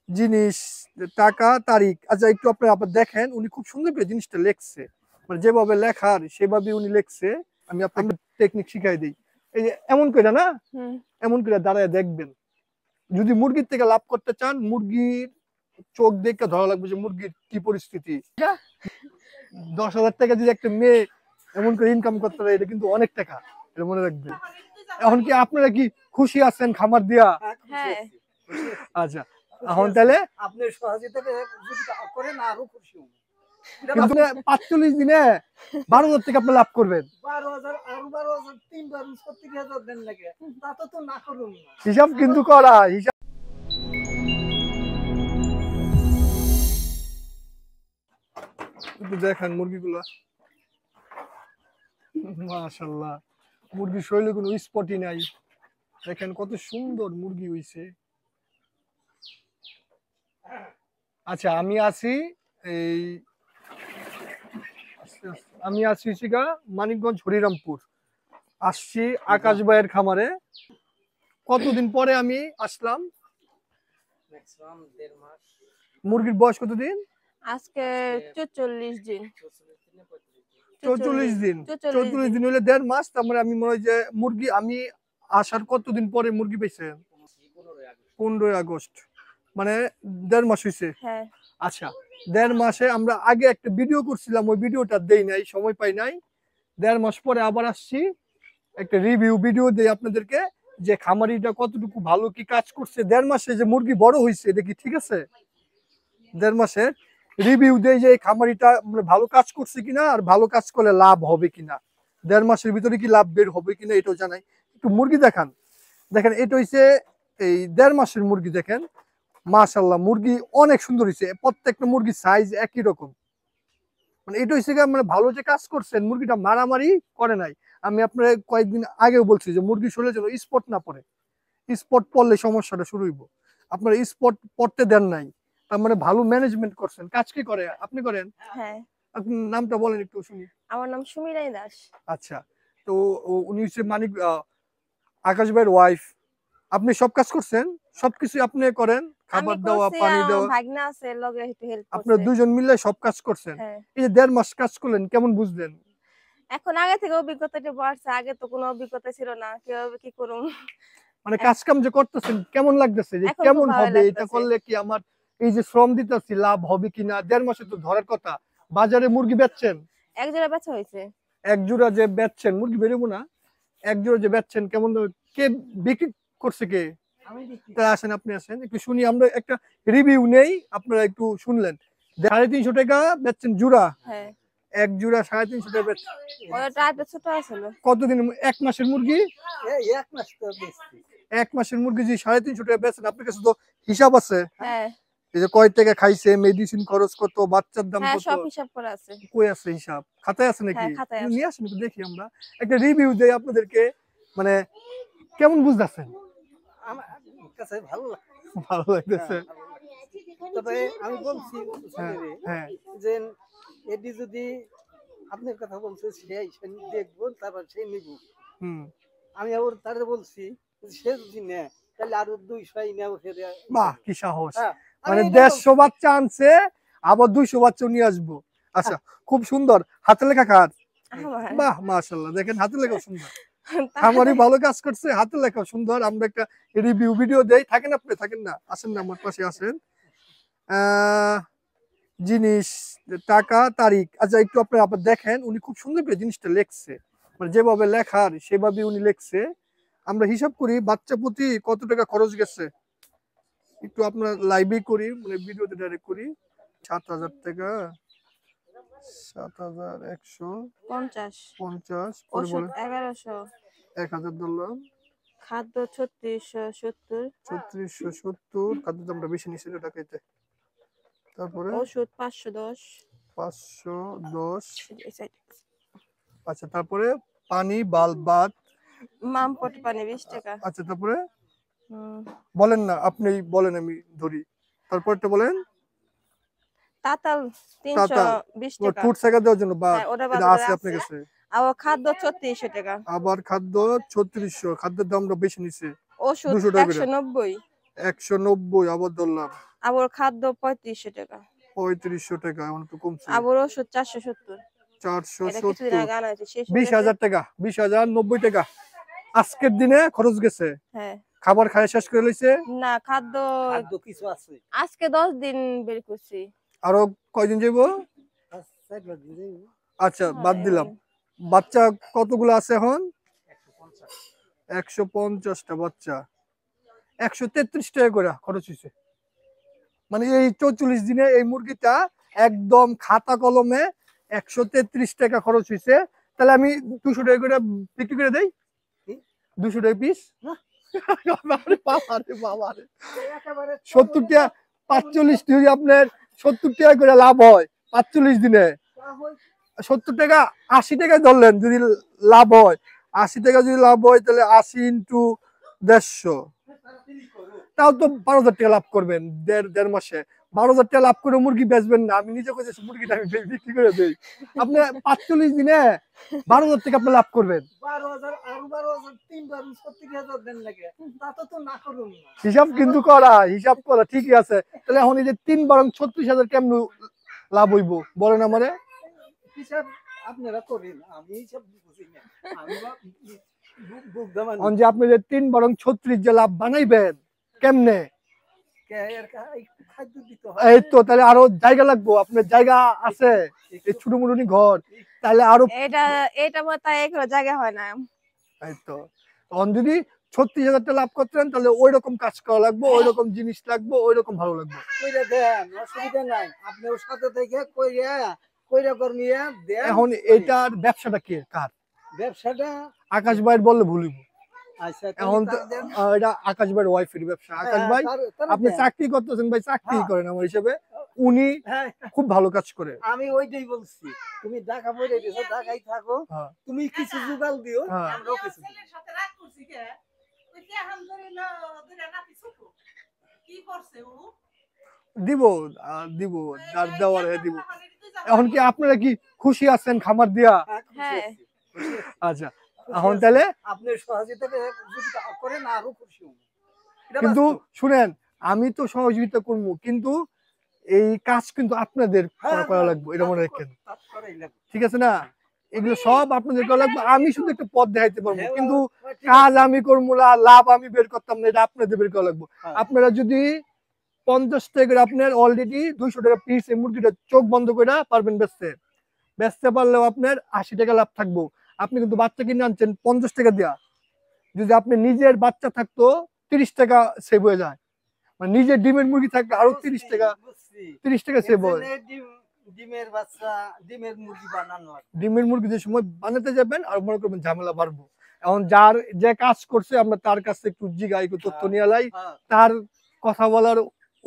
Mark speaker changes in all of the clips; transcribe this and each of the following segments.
Speaker 1: জিনিস, টাকা, তারিখ। আচ্ছা একটু আপনারা আবার দেখেন, উনি খুব সুন্দর করে জিনিসটা লেখছে, মানে যেভাবে লেখার সেভাবে উনি লেখছে। আমি আপনাকে টেকনিক শিখাই দিই। এই যে এমন করে না, এমন করে দাঁড়ায় দেখবেন। যদি মুরগির থেকে লাভ করতে চান, মুরগির চোখ দেখে ধরা লাগবে যে মুরগির কি পরিস্থিতি। 10,000 টাকা যদি একটা মেয়ে এমন করে ইনকাম করতে পারে, এটা কিন্তু অনেক টাকা, এটা মনে রাখবেন। এখন কি আপনারা কি খুশি আছেন খামার দিয়া?
Speaker 2: হ্যাঁ।
Speaker 1: আচ্ছা, এখন তাহলে
Speaker 3: আপনার সহযোগিতা যদি করেন আরো খুশি হব।
Speaker 1: কিন্তু 45 দিনে 12,000 টাকা আপনি লাভ করবেন।
Speaker 3: 12,000 আরো 12,000 3বার 30,000 দেন লাগে, তা তো না করুন না।
Speaker 1: হিসাব কিন্তু করা, হিসাব। একটু দেখেন মুরগিগুলা, মাশাআল্লাহ, মুরগির শরীরে কোনো স্পটই নাই। দেখেন কত সুন্দর মুরগি হইছে। আচ্ছা আমি আছি এই আমি আছি শিকা মানিকগঞ্জ হরিরামপুর। আসছি আকাশ ভাইয়ের খামারে। কতদিন পরে আমি আসলাম?
Speaker 3: ম্যাক্সিমাম 1.5 মাস।
Speaker 1: মুরগির বয়স কতদিন?
Speaker 2: আজকে 44 দিন।
Speaker 1: 44 দিন। 44 দিন হলে 1.5 মাস। তার মানে আমি মনে হয় যে মুরগি আমি আসার কতদিন পরে মুরগি পেয়েছেন? 15 আগস্ট, মানে 1.5 মাস হয়েছে।
Speaker 2: হ্যাঁ।
Speaker 1: আচ্ছা, 1.5 মাসে আমরা আগে একটা ভিডিও করছিলাম, ওই ভিডিওটা দেই নাই, সময় পাই নাই। 1.5 মাস পরে আবার আসছি, একটা রিভিউ ভিডিও দেই আপনাদেরকে যে খামারিটা কতটুকু ভালো কি কাজ করছে। 1.5 মাসে যে মুরগি বড় হয়েছে, এটা কি ঠিক আছে? 1.5 মাসের রিভিউ দেই যে এই খামারিটা মানে ভালো কাজ করছে কিনা, আর ভালো কাজ করলে লাভ হবে কিনা, 1.5 মাসের ভিতরে কি লাভ বের হবে কিনা এটাও জানাই। একটু মুরগি দেখান। দেখেন এটা হইছে এই 1.5 মাসের মুরগি। দেখেন মাশাআল্লাহ, মুরগি অনেক সুন্দর হয়েছে। প্রত্যেকটা মুরগির সাইজ একই রকম। মানে এটা হচ্ছে মানে ভালো যে কাজ করছেন, মুরগিটা মারামারি করে নাই। আমি আপনার কয়েকদিন আগেও বলছি যে মুরগি শরীরে যেন স্পট না পড়ে, স্পট পড়লে সমস্যাটা শুরু হইব। আপনারা স্পট পড়তে দেন নাই, তার মানে ভালো ম্যানেজমেন্ট করছেন। কাজ কি করে আপনি? করেন?
Speaker 2: হ্যাঁ।
Speaker 1: আপনি নামটা বলেন একটু শুনি।
Speaker 2: আমার নাম সুমিরাই দাস।
Speaker 1: আচ্ছা, তো উনি হচ্ছে মানিক আকাশ ভাইয়ের ওয়াইফ। আপনি সব কাজ করছেন, সবকিছু আপনি করেন, খাবার দেওয়া, পানি দেওয়া,
Speaker 2: ভাগনা আছে লগে একটু হেল্প করছে।
Speaker 1: আপনারা দুজন মিলে সব কাজ করছেন।
Speaker 2: হ্যাঁ।
Speaker 1: এই যে 1.5 মাস কাজ করলেন, কেমন বুঝলেন?
Speaker 2: এখন আগে থেকে অভিজ্ঞতাটা বাড়ছে, আগে তো কোনো অভিজ্ঞতা ছিল না, কিভাবে কি করুম।
Speaker 1: মানে কাজ কাম যে করতেছেন কেমন লাগতেছে, যে
Speaker 2: এখন
Speaker 1: কেমন
Speaker 2: খুব ভালো
Speaker 1: হবে, এটা
Speaker 2: লাগতেছে।
Speaker 1: করলে কি আমার এই যে শ্রম দিতেছি লাভ হবে কিনা? 1.5 মাসে তো ধরার কথা। বাজারে মুরগি বেচছেন,
Speaker 2: এক জোড়া বেচা হয়েছে।
Speaker 1: এক জোড়া যে বেচছেন, মুরগি বেরোবো না, এক জোড়া যে বেচছেন, কেমন কে বিক্রি করছে কে? তা আসেন, আপনি আসেন একটু শুনি, আমরা একটা রিভিউ নেই, আপনারা একটু শুনলেন। 350 টাকা বেচছেন জোড়া।
Speaker 2: হ্যাঁ।
Speaker 1: এক জোড়া 350 টাকা বেচছেন।
Speaker 2: ওটা আগে ছোট আছিল।
Speaker 1: কতদিন? 1 মাসের মুরগি?
Speaker 3: এই 1 মাস তো বেশি।
Speaker 1: 1 মাসের মুরগি যে 350 টাকা বেচছেন, আপনার কাছে তো হিসাব আছে।
Speaker 2: হ্যাঁ।
Speaker 1: এই যে কয় টাকা খাইছে, মেডিসিন খরচ কত, বাচ্চার দাম
Speaker 2: হ্যাঁ,
Speaker 1: কত,
Speaker 2: সব হিসাব করা আছে।
Speaker 1: কই আছে হিসাব? খাতায় আছে নাকি?
Speaker 2: হ্যাঁ, খাতায় আছে।
Speaker 1: নিয়ে আসেন একটু দেখি, আমরা একটা রিভিউ দেই আপনাদেরকে। মানে কেমন বুঝতেছেন?
Speaker 3: আমার কাছে ভালো লাগে।
Speaker 1: ভালো লাগতেছে।
Speaker 3: তবে আমি বলছি
Speaker 1: হ্যাঁ, হ্যাঁ।
Speaker 3: যে এটি যদি আপনার কথা বলছে সেই দেখবো, তারপর সে নিব। আমি আবার তারে বলছি সে যদি নেয় তাহলে আরো 200 নেব ফেরে।
Speaker 1: বাহ, কি সাহস! মানে 150 বাচ্চা আনছে, আবার 200 বাচ্চা নিয়ে আসবো। আচ্ছা, খুব সুন্দর। হাতে লেখা কার? বাহ, মাশাআল্লাহ, দেখেন হাতে লেখা সুন্দর। খামারি ভালো কাজ করছে, হাতে লেখা সুন্দর। আমরা একটা রিভিউ ভিডিও দেই। থাকেন আপনি? থাকেন না, আসেন না, আমার পাশে আসেন। জিনিস, টাকা, তারিখ। আচ্ছা একটু আপনি আবার দেখেন, উনি খুব সুন্দর করে জিনিসটা লেখছে, মানে যেভাবে লেখার সেভাবে উনি লেখছে। আমরা হিসাব করি বাচ্চা প্রতি কত টাকা খরচ গেছে, একটু আপনার লাইভে করি, মানে ভিডিওতে ডাইরেক্ট করি। 7,000 টাকা, 7,150,
Speaker 2: 1100,
Speaker 1: 1,000 ধরলাম,
Speaker 2: খাদ্য 3670,
Speaker 1: 3670। খাদ্য দামটা বেশি নিছিল টাকাইতে। তারপরে
Speaker 2: ওষুধ 510,
Speaker 1: 510। আচ্ছা, তারপরে পানি, বাল্ব, বাত,
Speaker 2: মামপট পানি 20 টাকা।
Speaker 1: আচ্ছা তারপরে বলেন না, আপনি বলেন, আমি ধরি। তারপরটা বলেন।
Speaker 2: তাতাল 320 টাকা।
Speaker 1: ফুড সাইকেল দেওয়ার জন্য বা এটা আছে আপনার কাছে?
Speaker 2: আর খাদ্য 3600 টাকা।
Speaker 1: আবার খাদ্য 3600, খাদ্যের দামটা বেশি নিছে।
Speaker 2: ওষুধ
Speaker 1: 200 টাকা করে।
Speaker 2: 190।
Speaker 1: 190 আবার ধরলাম,
Speaker 2: আবার খাদ্য 3500 টাকা,
Speaker 1: 3500 টাকা, এখন তো কমছে।
Speaker 2: আবার ওষুধ 470, এটা কিছুদিন
Speaker 1: 470,
Speaker 2: আগে আনা হয়েছে, শেষ হয়ে
Speaker 1: 20,000
Speaker 2: গেছে।
Speaker 1: টাকা, 20,090 টাকা আজকের দিনে খরচ গেছে।
Speaker 2: হ্যাঁ
Speaker 1: খাবার খায় শেষ করে লইছে।
Speaker 2: না খাদ্য
Speaker 3: খাদ্য কিছু আছে
Speaker 2: আজকে 10 দিন বের করছি।
Speaker 1: আরো কয়দিন যাইবো? আচ্ছা বাদ দিলাম। বাচ্চা কতগুলো আছে এখন? 150টা বাচ্চা, 133 টাকা করে খরচ হয়েছে। মানে এই 44 দিনে এই মুরগিটা একদম খাতা কলমে 133 টাকা খরচ হয়েছে। তাহলে আমি 200 টাকা করে বিক্রি করে দেই, 200 টাকা পিস। 70 টাকা, 45 যদি আপনার 70 টাকা করে লাভ হয় 45 দিনে, 70 টাকা 80 টাকা ধরলেন যদি লাভ হয়, 80 টাকা যদি লাভ হয় তাহলে 80 ইন্টু 150, তাও তো 12,000 টাকা লাভ করবেন দেড় মাসে। 12,000 টাকা লাভ করে মুরগি বেচবেন না, আমি নিজে কইছি মুরগিটা আমি বিক্রি করে দেই। আপনি 45 দিনে 12,000 টাকা আপনি লাভ করবেন।
Speaker 3: 12,000 আর 12,000 3 বার 70,000 দেন লাগে, তা তো না করুন না।
Speaker 1: হিসাব কিন্তু করা, হিসাব করা ঠিকই আছে। তাহলে এখন এই যে 3 বরং 36,000 কেমন লাভ হইব বলেন আমারে?
Speaker 3: হিসাব আপনারা করেন, আমি হিসাব বুঝি না। আমি বুঝদামান
Speaker 1: এখন যে আপনি যে 3 বরং 36 যে লাভ বানাইবেন কেমনে?
Speaker 3: খাদ্য দিতে হয়।
Speaker 1: এই তো তাহলে আরো জায়গা লাগবো, আপনার জায়গা আছে এই ছোট মুরুনি ঘর, তাহলে আরো
Speaker 2: এটা তাই এগুলো জায়গা হয় না।
Speaker 1: এই তো তখন যদি 36,000 টাকা লাভ করতেন তাহলে ওই রকম কাজ করা লাগবে, ওই রকম জিনিস লাগবে, ওই রকম ভালো লাগবে।
Speaker 3: কইরা দেন, অসুবিধা নাই। আপনি ওর সাথে থেকে কইরা কর্মিয়া দেন।
Speaker 1: এখন এটার ব্যবসাটা কে কার?
Speaker 3: ব্যবসাটা
Speaker 1: আকাশ ভাইয়ের বললে ভুলিব।
Speaker 3: আচ্ছা
Speaker 1: এখন তো এটা আকাশ ভাইয়ের ওয়াইফের ব্যবসা। আকাশ ভাই আপনি চাকরি করতেছেন ভাই, চাকরি করেন আমার হিসেবে, উনি খুব ভালো কাজ করে।
Speaker 3: আমি ওইটাই বলছি, তুমি ঢাকা বইরে গেছো, ঢাকায় থাকো, তুমি কিছু জোগাড় দিও, আমরাও কিছু দিই।
Speaker 1: দিব দিব যার দেওয়ার দিব। এখন কি আপনারা কি খুশি আছেন খামার দিয়া?
Speaker 2: হ্যাঁ
Speaker 1: আচ্ছা এখন তাহলে
Speaker 3: আপনি সহযোগিতা যদি করেন আরো খুশি হব।
Speaker 1: কিন্তু শুনেন, আমি তো সহযোগিতা করবো, কিন্তু এই কাজ কিন্তু আপনাদের করা লাগবে, এটা মনে রাখেন, ঠিক আছে না? এগুলো সব আপনাদের করা লাগবে, আমি শুধু একটা পথ দেখাইতে পারবো, কিন্তু কাজ আমি করবো না, লাভ আমি বের করতাম না, এটা আপনাদের বের করা লাগবে। আপনারা যদি 50 টাকা করে আপনার অলরেডি 200 টাকা পিস এই মুরগিটা চোখ বন্ধ করে পারবেন বেচতে পারলেও আপনার 80 টাকা লাভ থাকবো। আপনি কিন্তু বাচ্চা কিনে আনছেন 50 টাকা দিয়া, যদি আপনি নিজের বাচ্চা থাকতো 30 টাকা সেভ হয়ে যায়, মানে নিজের ডিমের মুরগি থাকলে আরো 30 টাকা সেভ হয়।
Speaker 3: ডিমের বাচ্চা, ডিমের মুরগি বানানো,
Speaker 1: ডিমের মুরগি যে সময় বানাতে যাবেন আর মনে করবেন ঝামেলা বাড়বো। এখন যার যে কাজ করছে আমরা তার কাছে একটু জিগাই তথ্য নিয়ে লাই, তার কথা বলার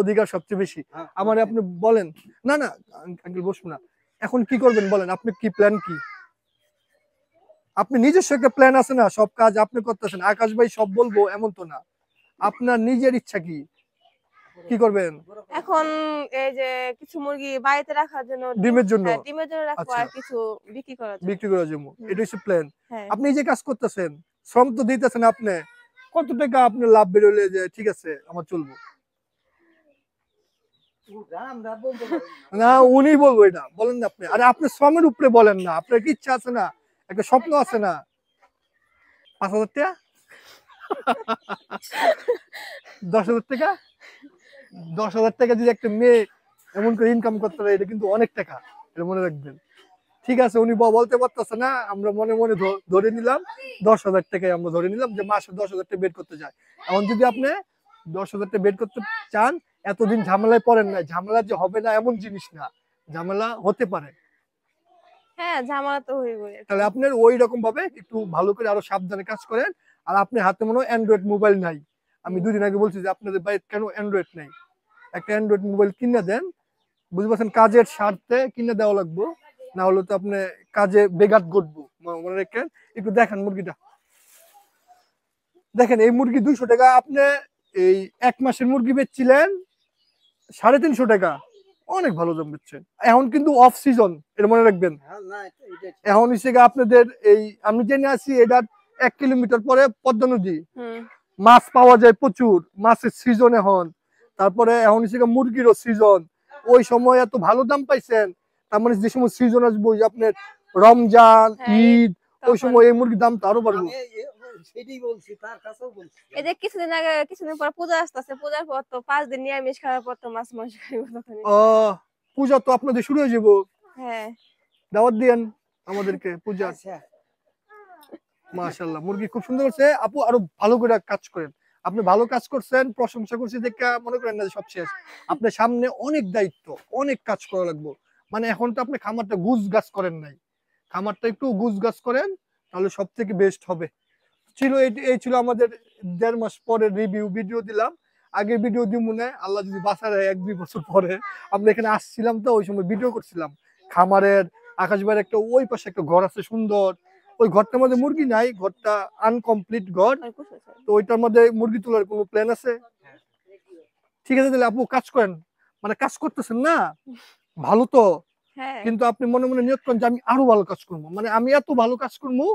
Speaker 1: অধিকার সবচেয়ে বেশি। আমার আপনি বলেন না না আঙ্কেল বসবো না, এখন কি করবেন বলেন, আপনি কি প্ল্যান কি? আপনি নিজস্ব একটা প্ল্যান আছে না, সব কাজ আপনি করতেছেন, আকাশ ভাই সব বলবো এমন তো না, আপনার নিজের ইচ্ছা কি করবেন?
Speaker 2: এখন এই যে কিছু মুরগি বাড়িতে রাখার জন্য,
Speaker 1: ডিমের জন্য
Speaker 2: রাখবো, আর কিছু বিক্রি করার জন্য।
Speaker 1: এটা হচ্ছে প্ল্যান। আপনি যে কাজ করতেছেন, শ্রম তো দিতেছেন, আপনি কত টাকা আপনি লাভ বেরোলে যে ঠিক আছে আমার চলবো? না উনি বলবো, এটা বলেন না আপনি। আরে আপনি শ্রমের উপরে বলেন না, আপনার কি ইচ্ছা আছে না, একটা স্বপ্ন আছে না? 5,000 টাকা 10,000 টাকা 10,000 টাকা যদি একটা মেয়ে এমন করে ইনকাম করতে পারে, এটা কিন্তু অনেক টাকা, এটা মনে রাখবেন। ঠিক আছে উনি বলতে পারতেছে না, আমরা মনে মনে ধরে নিলাম 10,000 টাকায়, আমরা ধরে নিলাম যে মাসে 10,000 টাকা বের করতে যায়। এখন যদি আপনি 10,000 টাকা বের করতে চান, এতদিন ঝামেলায় পড়েন না, ঝামেলা যে হবে না এমন জিনিস না, ঝামেলা হতে পারে।
Speaker 2: হ্যাঁ ঝামেলা তো হইবে।
Speaker 1: তাহলে আপনার ওই রকম ভাবে একটু ভালো করে আরো সাবধানে কাজ করেন। আর আপনি হাতে মনে হয় অ্যান্ড্রয়েড মোবাইল নাই, আমি 2 দিন আগে বলছি যে আপনাদের বাড়িতে কেন অ্যান্ড্রয়েড নাই, একটা অ্যান্ড্রয়েড মোবাইল কিনে দেন, বুঝতে পারছেন, কাজের স্বার্থে কিনে দেওয়া লাগবে, না হলে তো আপনি কাজে বেঘাত ঘটবো, মনে রাখেন। একটু দেখেন মুরগিটা, দেখেন এই মুরগি 200 টাকা, আপনি এই 1 মাসের মুরগি বেচছিলেন 350 টাকা, অনেক ভালো দাম বেচছেন। এখন কিন্তু অফ সিজন, এটা মনে রাখবেন। এখন হচ্ছে আপনাদের এই আমি জেনে আছি এটা 1 কিলোমিটার পরে পদ্মা নদী, মাছ পাওয়া যায় প্রচুর, মাছের সিজন এখন, তারপরে এখন হচ্ছে মুরগিরও সিজন, ওই সময় এত ভালো দাম পাইছেন, তার মানে যে সময় সিজন আসবে ওই যে আপনার রমজান,
Speaker 2: হ্যাঁ,
Speaker 1: ঈদ, ওই
Speaker 2: তখন
Speaker 1: সময় এই মুরগির দাম তো আরো বাড়বে।
Speaker 3: আমি সেটাই বলছি, তার কাছেও বলছি।
Speaker 2: এই যে কিছুদিন পর পূজা আসতেছে, পূজার পর তো 5 দিন নিরামিষ খাওয়ার পর তো মাছ মাংস খাইব তখনই।
Speaker 1: পূজা তো আপনাদের শুরু হয়ে যাবো,
Speaker 2: হ্যাঁ,
Speaker 1: দাওয়াত দিয়েন আমাদেরকে পূজা।
Speaker 3: আচ্ছা,
Speaker 1: মাশাআল্লাহ, মুরগি খুব সুন্দর হচ্ছে আপু, আরো ভালো করে কাজ করেন। আপনি ভালো কাজ করছেন, প্রশংসা করছি দেখে মনে করেন না যে সব শেষ। আপনার সামনে অনেক দায়িত্ব, অনেক কাজ করা লাগবে। মানে এখন তো আপনি খামারটা গুছ গাছ করেন নাই, খামারটা একটু গুছ গাছ করেন, তাহলে সব থেকে বেস্ট হবে। এই ছিল আমাদের 1.5 মাস পরে রিভিউ ভিডিও দিলাম। আগের ভিডিও দিব মনে হয়, আল্লাহ যদি বাঁচা রাখে 1-2 বছর পরে আমরা এখানে আসছিলাম, তো ওই সময় ভিডিও করছিলাম খামারের। আকাশ ভাইয়ের একটা ওই পাশে একটা ঘর আছে সুন্দর, ওই ঘরটার মধ্যে মুরগি নাই, ঘরটা আনকমপ্লিট ঘর,
Speaker 2: আর কুছ আছে।
Speaker 1: তো ওইটার মধ্যে মুরগি তোলার কোনো প্ল্যান আছে? ঠিক আছে, তাহলে আপু কাজ করেন, মানে কাজ করতেছেন না ভালো তো,
Speaker 2: হ্যাঁ,
Speaker 1: কিন্তু আপনি মনে মনে নিয়ত করেন যে আমি আরো ভালো কাজ করবো, মানে আমি এত ভালো কাজ করবো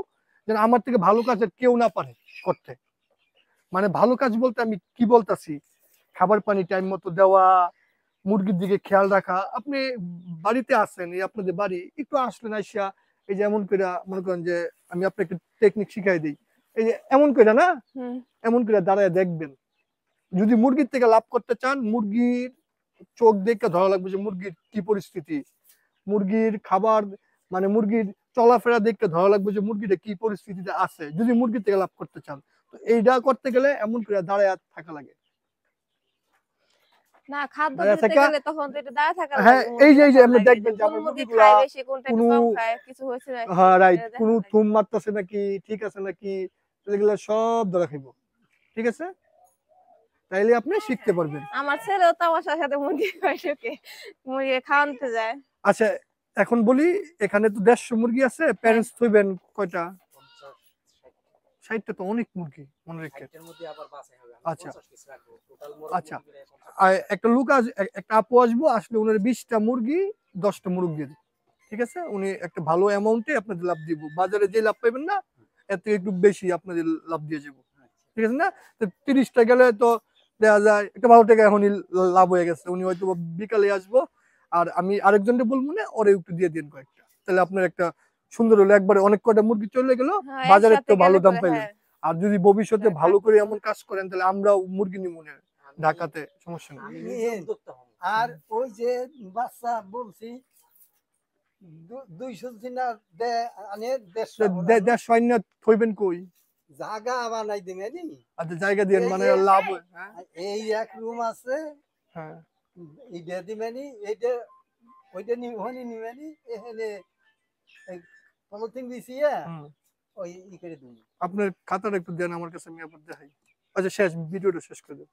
Speaker 1: যেন আমার থেকে ভালো কাজ আর কেউ না পারে করতে। মানে ভালো কাজ বলতে আমি কি বলতাছি, খাবার পানি টাইম মতো দেওয়া, মুরগির দিকে খেয়াল রাখা। আপনি বাড়িতে আসেন, এই আপনাদের বাড়ি একটু আসলেন আইসা, এই যে এমন করে মনে করেন যে আমি আপনাকে টেকনিক শিখাই দিই, এই যে এমন করে না,
Speaker 2: হুম,
Speaker 1: এমন করে দাঁড়ায় দেখবেন। যদি মুরগির থেকে লাভ করতে চান, মুরগির চোখ দেখে ধরা লাগবে যে মুরগির কি পরিস্থিতি, মুরগির খাবার মানে মুরগির চলাফেরা দেখতে ধরা লাগবে যে মুরগিটা কি পরিস্থিতিতে আছে, যদি মুরগির থেকে লাভ করতে চান। তো এইটা করতে গেলে এমন করে দাঁড়ায় থাকা লাগে।
Speaker 2: না খাদ্য
Speaker 1: দাঁড়ায়
Speaker 2: দিতে
Speaker 1: থাকা,
Speaker 2: গেলে তখন তো একটু দাঁড়া থাকা
Speaker 1: হ্যাঁ,
Speaker 2: লাগে,
Speaker 1: এই যে
Speaker 2: দেখার
Speaker 1: আপনি
Speaker 2: লাগে
Speaker 1: দেখবেন
Speaker 2: যে
Speaker 1: যে
Speaker 2: কোন
Speaker 1: আপনার
Speaker 2: মুরগি
Speaker 1: মুরগিগুলা
Speaker 2: খায় বেশি, কোনটা একটু
Speaker 1: কোনো,
Speaker 2: কম খায়, কিছু হয়েছে নাকি,
Speaker 1: হ্যাঁ রাইট,
Speaker 2: এটা দেখা
Speaker 1: কোনো
Speaker 2: লাগে।
Speaker 1: থুম মারতেছে নাকি, ঠিক আছে নাকি, এগুলো সব ধরা খাইব। ঠিক আছে, তাইলে আপনি শিখতে পারবেন।
Speaker 2: আমার ছেলেও তো আমার সাথে সাথে মুরগি খায়, ঢুকে মুরগি খাওয়াতে যায়।
Speaker 1: আচ্ছা, এখন বলি, এখানে তো 150 মুরগি আছে,
Speaker 2: হ্যাঁ,
Speaker 1: প্যারেন্টস থইবেন কয়টা? 60টা তো অনেক মুরগি মনে রেখে। আচ্ছা আচ্ছা, আর একটা লোক একটা আপু আসবো, আসলে উনার 20টা মুরগি 10টা মুরগি দিয়ে দিন। ঠিক আছে, উনি একটা ভালো অ্যামাউন্টে আপনাদের লাভ দিব, বাজারে যে লাভ পাইবেন না এত একটু বেশি আপনাদের লাভ দিয়ে যাবো। ঠিক আছে না, তো 30টা গেলে তো দেখা যায় একটা ভালো টাকা এখনই লাভ হয়ে গেছে। উনি হয়তো বিকালে আসবো, আর আমি আরেকজনকে বলবো না, ওরে একটু দিয়ে দিন কয়েকটা, তাহলে আপনার একটা সুন্দর হলো, একবারে অনেক কয়টা মুরগি চলে গেল,
Speaker 2: হ্যাঁ,
Speaker 1: বাজারে
Speaker 2: একসাথে
Speaker 1: তো ভালো
Speaker 2: গেলে
Speaker 1: দাম
Speaker 2: পরে
Speaker 1: পাইলেন।
Speaker 2: হ্যাঁ,
Speaker 1: আর যদি ভবিষ্যতে ভালো করে
Speaker 2: কাটবো।
Speaker 1: এমন কাজ করেন, তাহলে আমরাও মুরগি নিব না ঢাকাতে, সমস্যা নেই।
Speaker 3: আর ওই যে বাচ্চা বলছি 200 দিনার দে আনে 150
Speaker 1: দেশ সৈন্য থইবেন কই?
Speaker 3: জায়গা বানাই দিবেনি।
Speaker 1: আচ্ছা, জায়গা দিয়ে মানে লাভ হয়, হ্যাঁ
Speaker 3: এই এক রুম আছে,
Speaker 1: হ্যাঁ।
Speaker 3: এইটা দিবেনি, এইটা ওইটা নিবনি নিবেনি, এখানে এই পলিথিন বিছিয়ে
Speaker 1: হুম।
Speaker 3: ওই ই করে দিবি।
Speaker 1: আপনার খাতাটা একটু দেন আমার কাছে, আমি আবার দেখাই। আচ্ছা, শেষ ভিডিওটা শেষ করে দেব।